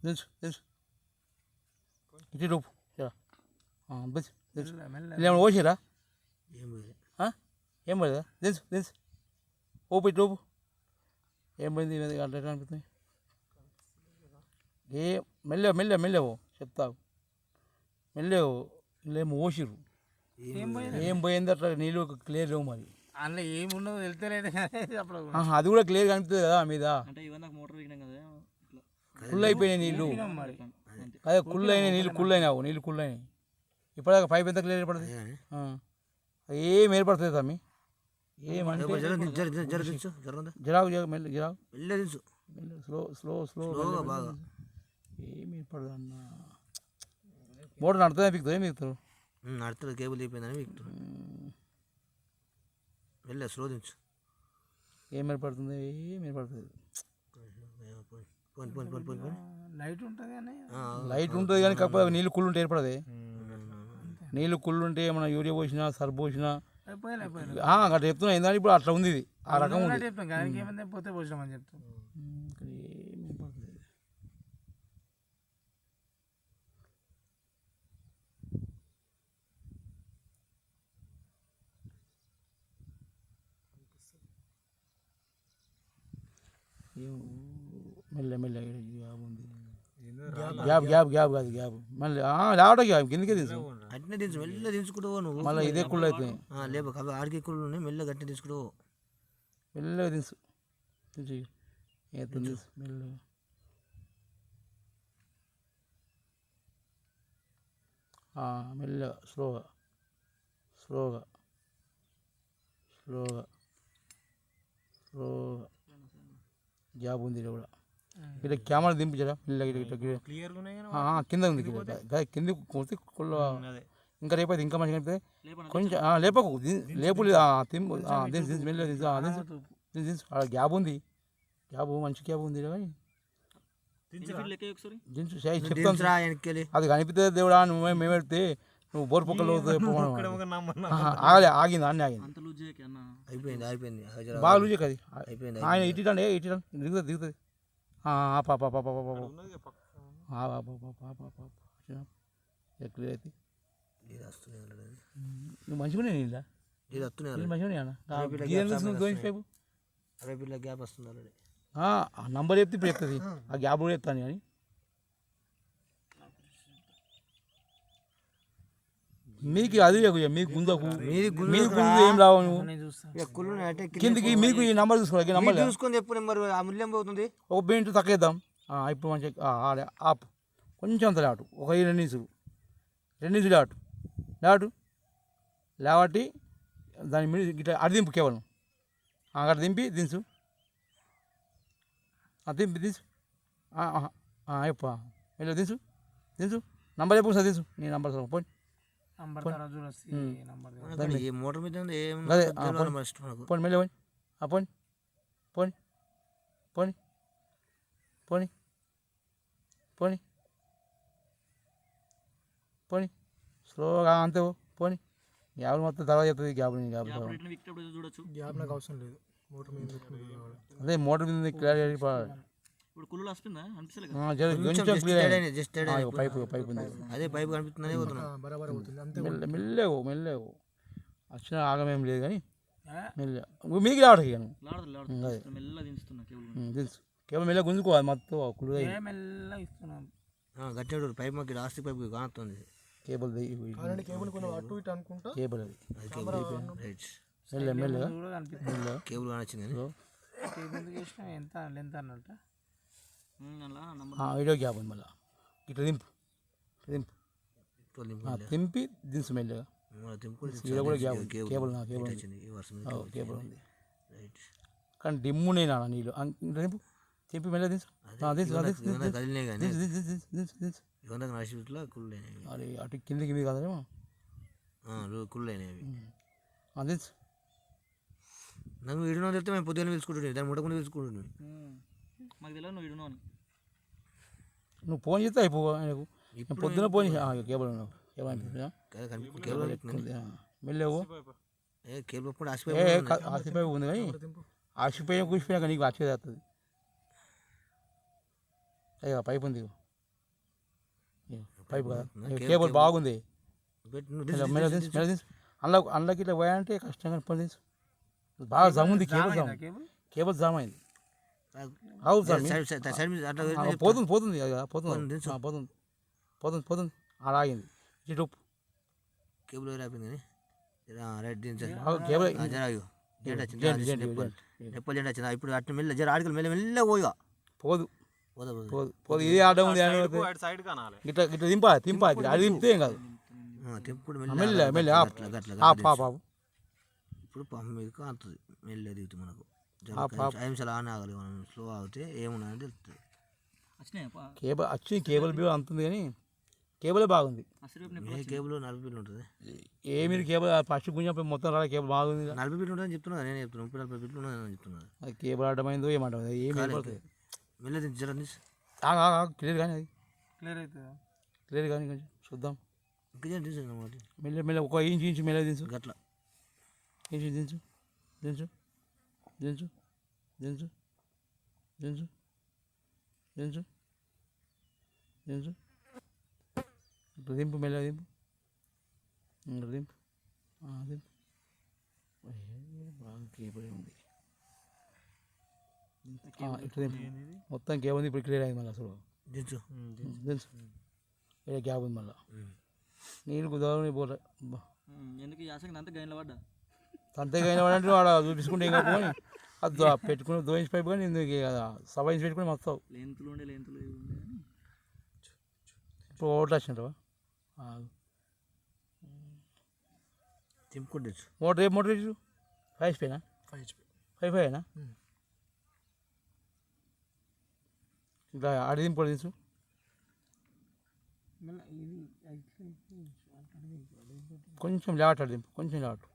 దించు దించు ఇటు రూపు దించు దించు ఏమైనా పోసిరా ఏం పోలేదా దించు దించు ఓపు ఇటు రూపు ఏం పోయింది అట్లా ఎట్లా అనిపిస్తుంది మెల్లె మెల్లె మెల్లెవు చెప్తావు మెల్లెవు ఇల్లేమో పోసిరు ఏం పోయింది అట్లా నీళ్ళు క్లియర్ లేవు మరి అందులో ఏమున్నదో వెళ్తేలేదు అప్పుడు అది కూడా క్లియర్ కనిపిస్తుంది కదా మీద కుళ్ళు అయిపోయినాయి నీళ్ళు అదే కుళ్ళు అయినాయి నీళ్ళు కుళ్ళు అయినావు నీళ్ళు కుళ్ళు అయినాయి ఇప్పటిదాకా పైప్ ఎంత క్లియర్ ఏర్పడుతుంది ఏం ఏర్పడుతుంది తమ్మి ఏమంటే జిరావు మెల్ల జిరావు స్లో స్లో స్లో ఏమి ఏర్పడదు అన్న మోటార్ నడుతుందా పీకుతుంది మీకు నడుతుంది కేబుల్ అయిపోయిందని పీకుతుంది వెళ్ళా స్లో దించు ఏం ఏర్పడుతుంది ఏం ఏర్పడుతుంది లైట్ ఉంటుంది కానీ లైట్ ఉంటుంది కానీ కాకపోతే నీళ్ళు కుళ్ళు ఉంటే ఏర్పడదు నీళ్ళు కుళ్ళు ఉంటే ఏమన్నా యూరియా పోసినా సర్ఫ్ పోసినా అట్లా చెప్తున్నా ఏంటంటే ఇప్పుడు అట్లా ఉంది ఇది ఆ రకం ఉంది చెప్తాం కానీ ఏమైంది పోతే పోసినామని చెప్తాం మెల్ల మెల్ల గ్యాప్ ఉంది గ్యాప్ గ్యాప్ గ్యాప్ కాదు గ్యాప్ మళ్ళీ రావడం గ్యాప్ కిందకే తీసు అట్నే దించు మెల్ల దించుకుంటావు నువ్వు మళ్ళీ ఇదే కుళ్ళు అవుతుంది లేవు అవి ఆడికి కుళ్ళు ఉన్నాయి మెల్ల గట్టి తీసుకుంటావు మెల్లగా తీసు తీసి ఏతుంది మెల్లగా మెల్లగా స్లోగా స్లోగా స్లోగా స్లోగా జాబ్ ఉంది ఇక్కడ కూడా ఇట్లా కెమెరా దింపించరా కింద ఉంది కింద కొడితే ఇంకా రేపైతే ఇంకా మంచిగా అనిపితే కొంచెం లేపకు లేపు గ్యాప్ ఉంది గ్యాప్ మంచి గ్యాప్ ఉంది కానీ చెప్తాను అది కనిపిస్తుంది దేవుడా నువ్వే మేము పెడితే నువ్వు బోర్ పొక్కలు ఆగలే ఆగింది అన్నీ ఆగింది బాగా లూజే కదా ఆయన ఇటీటండి దిగుతుంది దిగుతుంది క్లియర్ అయితే నువ్వు మంచిగా నీళ్ళ మంచిగా గ్యాప్ వస్తుంది ఆల్రెడీ నంబర్ చెప్తే ఇప్పుడు చెప్తుంది ఆ గ్యాప్ కూడా చెప్తాను కానీ మీకు అది మీకు గుందకు మీకు గుందు ఏం రావు కిందికి మీకు ఈ నెంబర్ చూసుకోవాలి నెంబర్ చూసుకొని చెప్పు నెంబర్ ఆ మూల్యం పోతుంది ఒక బెయింట్ తక్కువేద్దాం ఇప్పుడు మంచిగా ఆపు కొంచెం అంత లేటు ఒక 2 ఇంచులు 2 ఇంచులు లేటు లేవట్టి దాని మీద ఇట్లా అడి దింపు కేవలం అక్కడ దింపి దించు దింపి దించు అయిపో వెళ్ళి దించు దించు నంబర్ చెప్పు సార్ దించు నీ నంబర్ సార్ పోయి మోటార్ మీద పోనీ మెల్ల పోనీ పోనీ పోనీ పోనీ పోనీ పోనీ స్లోగా అంతే పోనీ గ్యాప్ మొత్తం తర్వాత చెప్తుంది గ్యాప్ నాకు అవసరం లేదు అదే మోటార్ మీద క్లియర్ పైపు పైపు ఉంది అదే పైపు కనిపిస్తుంది మెల్లవు మెల్లవు వచ్చిన ఆగమేం లేదు కానీ మెల్ల మీకు రావడం తెలుసు కేవలం మెల్ల గుంజుకోవాలి మొత్తం కుళ్ళు గట్టి పైపు మాకు లాస్ట్ పైపు కానుతుంది కేబుల్ కేబుల్ అది మెల్ల మెల్లగా కేబుల్ కానొచ్చింది ఎంత లెంత్ అన్నట్టు వీడియో గ్యాప్ ఉంది మళ్ళీ ఇట్లా దింపు దింపు దింపి దించు మెల్లగా ఇక్కడ కూడా గ్యాప్ కేబుల్ కేబుల్ ఉంది కానీ డిమ్మునే నా నీళ్ళు దింపు దింపి మెల్లగా దించు అరే అటు కిందికి మీద కదరేమో కుళ్ళైనాయి దించు నాకు ఇడునో చెప్తే మేము పొద్దున్న పిలుచుకుంటుండే దాన్ని ముట్టకుండా పిలుచుకుంటుండే మాకు తెలియదు నువ్వు ఇడునో అని నువ్వు ఫోన్ చేస్తే అయిపోవు ఆయనకు పొద్దున ఫోన్ కేబుల్ మెల్లవు కేబుల్ ఆసిపోయి ఉంది కానీ ఆసిపోయినా కూసిపోయినాక నీకు వచ్చేది వస్తుంది అయ్యా పైపు ఉంది పైపు కదా కేబుల్ బాగుంది. పెట్టి నువ్వు మెల్ల మెల్ల దించు మెల్ల దించు. అందులోకి ఇట్లా పోయాలంటే కష్టంగా పని దించు. బాగా జామ్ ఉంది కేబుల్ జామ్. కేబుల్ జామ్ అయింది. అవు జామ్ సైడ్ మీద అట్లా పోతుంది పోతుంది పోతుంది పోతుంది పోతుంది పోతుంది అలా ఆగింది. ఇటు ఉప్పు కేబుల్ వైర్ అయిపోయింది కానీ రైట్ దించు. కేబుల్ జర జెండా వచ్చింది నెప్పల్ జెండా వచ్చింది. ఇప్పుడు అట్లా మెల్ల జర ఆడికలు మెల్ల మెల్ల పోయిగా పోదు పోదా పోదు పోదు. ఇది ఆడ ఉంది ఇట్లా ఇట్లా దింపా దింపా అది దింపితే ఏం కాదు. తెంపుడు మెల్ల మెల్ల అట్లా గట్ల పాపు ఇప్పుడు పంపు మీద కాస్తుంది మెల్ల దిగుతుంది మనకు. 5 నిమిషాలు ఆన్ ఆగాలి మనం. స్లో ఆగితే ఏమున్నదని తెలుస్తుంది. కేబుల్ వచ్చి కేబుల్ బిల్ అంతుంది కానీ కేబులే బాగుంది. ఏ కేబుల్ 40 ఫీట్లు ఉంటుంది. మీరు కేబుల్ ఫస్ట్ గుంజప్పుడు మొత్తం రాలే కేబుల్ బాగుంది. 40 ఫీట్లు ఉంటుందని చెప్తున్నా నేను చెప్తున్నాను. 30-40 ఫీట్లు ఉన్నదని చెప్తున్నాను. అది కేబుల్ అడ్డమైందో ఏమంటుంది ఏమి పడుతుంది. మెల్ల దించు జర క్లియర్ కానీ అది క్లియర్ అవుతుందా? క్లియర్ కానీ కొంచెం చూద్దాం. ఇంకా దించు మెల్ల మెల్ల ఒక ఇంచు మెల్ల దించు. గట్ల ఇంచు దించు దించు దించు దించు దించు దించు దించు. ఇప్పుడు దింపు మెల్ల దింపు ఇంకా దింపు దింపు. బాగా కేబుల్ ఉంది ఇట్లా దింపు. మొత్తం గ్యాప్ ఉంది. ఇప్పుడు క్లియర్ అయింది మళ్ళీ అసలు దించు దించు. ఇక్కడ గ్యాప్ ఉంది మళ్ళీ నీళ్ళు కుదరని పోలే. ఎందుకు యాసకి అంత గైన్లో పడ్డా అంతేగా అంటే వాడు చూపించుకుంటే ఇంకా పోయి అది పెట్టుకుని 2 ఇంచ్ పైపు కానీ ఎందుకు 7 ఇంచ్ పెట్టుకుని మొత్తం లెంతులు ఇప్పుడు ఓట్లు వచ్చినట్టు తింపుకుంటు దించు. మోటర్ ఇచ్చు 5 HP 5 అయినా ఇంకా ఆడి దింపు దించు. కొంచెం లేవట్ ఆడి దింపు కొంచెం లేవట్.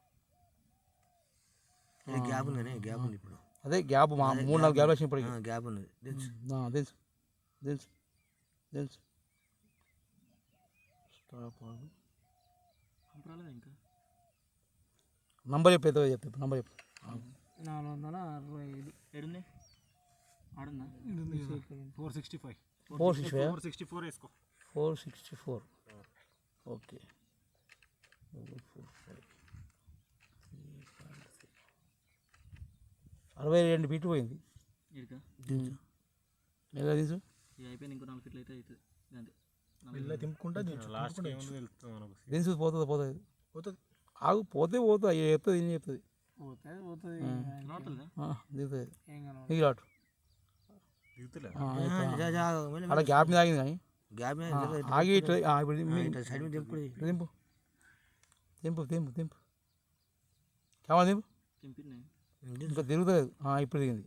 గ్యాప్ ఉంది కానీ గ్యాప్ ఉంది ఇప్పుడు. అదే గ్యాప్ 3-4 గ్యాప్లు వచ్చినాయి ఇప్పుడు. గ్యాప్ ఉంది దించు దించు దించు దించు. స్టాప్ ఇంకా నంబర్ చెప్పు ఎత్తో చెప్పు నంబర్ చెప్పు. 465 ఏడుంది ఆడుందా 465 464 వేసుకో 464 ఓకే. 62 ఫీట్లు పోయింది. మెల్ల దించు. అయిపోయింది ఇంకో 4 ఫీట్లు అయితే అవుతుంది అంతే. దించు పోతుంది పోతుంది ఆగు పోతే పోతుంది చెప్తుంది ఏం చెప్తుంది దిగుతుంది నీకు రాటు అక్కడ గ్యాప్ మీద ఆగింది కానీ ఆగి ఇట్లా ఇప్పుడు దింపు దింపు దింపు దింపు దింపు కావాలి దింపు ఇంకా తిరుగుతుంది. ఇప్పుడు దిగింది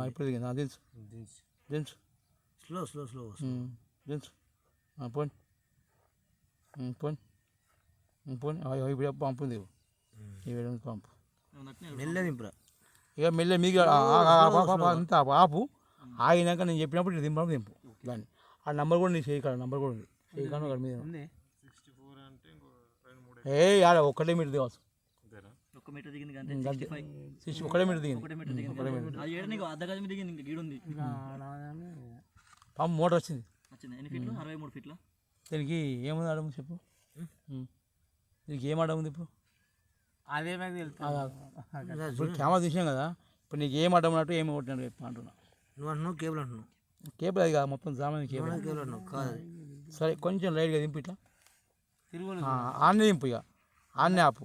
ఇప్పుడు దిగింది దించు దించు స్లో స్లో స్లో దించు పోని పోని పోని ఇప్పుడు పంపు ఉంది ఈ పంపు మెల్ల దింపురా. ఇక మెల్ల మీకు అంత ఆపు ఆగినాక నేను చెప్పినప్పుడు ఇటు దింపడం దింపు దాన్ని. ఆ నెంబర్ కూడా నీ చేయకాడ నెంబర్ కూడా ఉంది చేయకాడ అక్కడ మీద ఆడ ఒక్కటే మీటర్ దిగవచ్చు. ఒకటే మీటర్ దిగింది పంపు మోటార్ వచ్చింది. ఎన్ని ఫీట్లు 63 ఫీట్ల. దీనికి ఏముంది ఆడము చెప్పు. దీనికి ఏం ఆడముంది ఇప్పుడు అదే ఇప్పుడు కెమెరా తీసాం కదా. ఇప్పుడు నీకు ఏం ఆడమన్నట్టు ఏమి కొట్టినట్టు చెప్పు అంటున్నా. నువ్వు అంటున్నావు కేబుల్ అంటున్నావు. కేబుల్ అది కాదు మొత్తం జామ కేబుల్ అంటున్నావు కాదు. సరే కొంచెం లైట్గా దింపు ఇట్లా ఆన్నే దింపు ఇక ఆన్నే ఆపు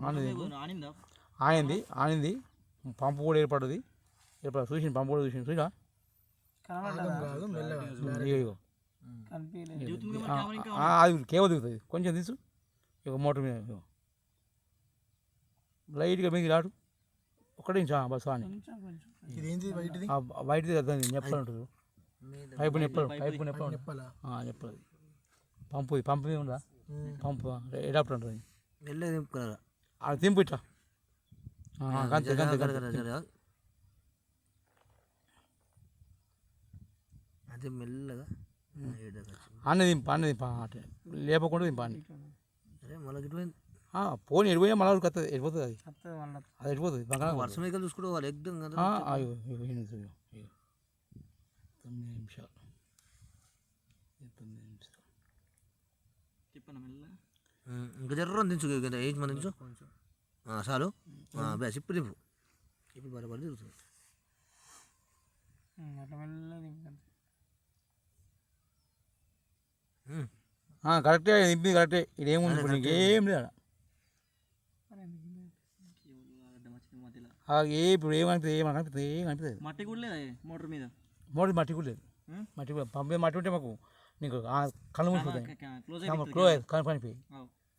ఆన్నే దింపు. ఆనింది ఆనింది పంపు కూడా ఏర్పడుతుంది చూసింది పంపు కూడా చూసింది చూసా అది కేబుల్ దిగుతుంది కొంచెం తీసు ఇక మోటార్ మీద లైట్గా మీకు రాడు ఒకటి బస్ అని వైట్ నెప్పలు ఉంటుంది పైపు నెప్పలు నెప్పలు పంపు పంపు మీద ఉందా పంపు ఎడాప్టర్ ఉంటుంది అది తింపు ఇట్లా గంతే గంతే అదే మెల్లగా అన్న దింప లేపకుండా దింప అన్ని. అరే మళ్ళీ పోనీ ఎడిపోయినా మళ్ళీ వస్తుంది వెళ్ళిపోతుంది అది అది వెళ్ళిపోతుంది వర్షం అయితే చూసుకోవాలి ఎగ్దం కదా. 9 నిమిషాలు చెప్పన్నా మెల్ల ఇంకా జర్రం దించు ఏజ్ మన దించు చాలు బ్యాస్ ఇప్పుడు దింపు ఇప్పుడు బరబడి తిరుగుతుంది కరెక్టే దింపింది కరెక్టే ఇది ఏముంది ఇప్పుడు నీకు ఏం లేదు ఇప్పుడు ఏమనిపిస్తుంది ఏమనిపిస్తుంది ఏం కనిపిస్తుంది మట్టి కూడా లేదా మోటార్ మీద మోడీ మట్టి కూడా లేదు మట్టి కూడా పంపే మట్టి ఉంటే మాకు నీకు కళ్ళు మూసిపోతాయి క్లోజ్ క్లోజ్ కనిపోయి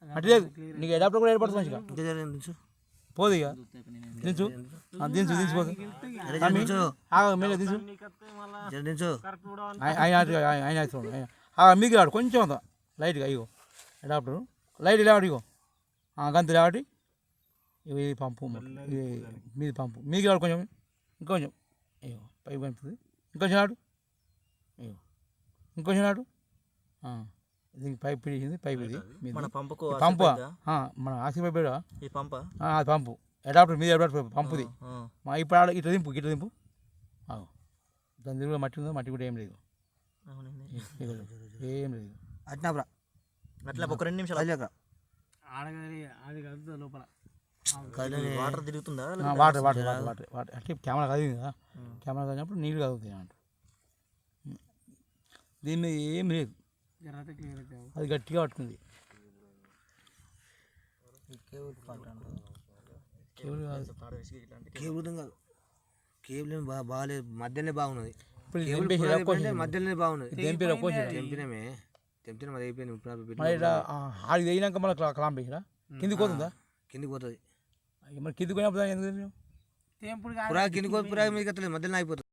మట్టి లేదు నీకు అడాప్టర్ కూడా ఏర్పడుతుంది మంచిగా ఇంకా జర్రం దించు పోదు ఇక దించు దించు దించిపోదు మీద దించు జర దించు ఆయన మీకు రాడు కొంచెం అంత లైట్గా ఇగో అడాప్టర్ లైట్ లేవాడు ఇగో గంత లేవాటి ఇది పంపు ఇది మీది పంపు మీకు రాడు కొంచెం ఇంకొంచెం ఇగో పైపు కనిపిస్తుంది ఇంకొంచెం నాడు ఇగో ఇంకొంచెం నాడు దీనికి పైప్ పిడిచింది పైప్ ఇది మన పంపుకు పంపు మన ఆక్సిజన్ పైప్ ఈ పంప అది పంపు అడాప్టర్ మీద అడాప్టర్ పంపుది ఇప్పుడు ఆడ ఇట్లా దింపు దాని దగ్గర మట్టి ఉందో మట్టి కూడా ఏం లేదు ఏం లేదు అట్నాబ్రా అట్లా ఒక 2 నిమిషాలు అది కలుగుతుంది లోపల వాటర్ తిరుగుతుందా water water water water water అంటే కెమెరా కదిగింది కదా కెమెరా కదిగినప్పుడు నీళ్ళు కదుగుతాయి అన్నట్టు దీని మీద ఏం లేదు అది గట్టిగా పట్టుకుంది కేబుల్ కాదు కేబుల్ బాగాలేదు మధ్యలోనే బాగున్నది ఇప్పుడు మధ్యలోనే బాగున్నది తెంపినమే తెంపిన మరి అయిపోయింది ఆడికి తెగినాక మళ్ళీ క్లాంప్ వేసిరా కిందికి పోతుందా కిందికి పోతుంది మరి కిందికి పోయినప్పుడు ఎందుకు పురా కిందికి పోయి పురా మీకు మధ్యలో అయిపోతుంది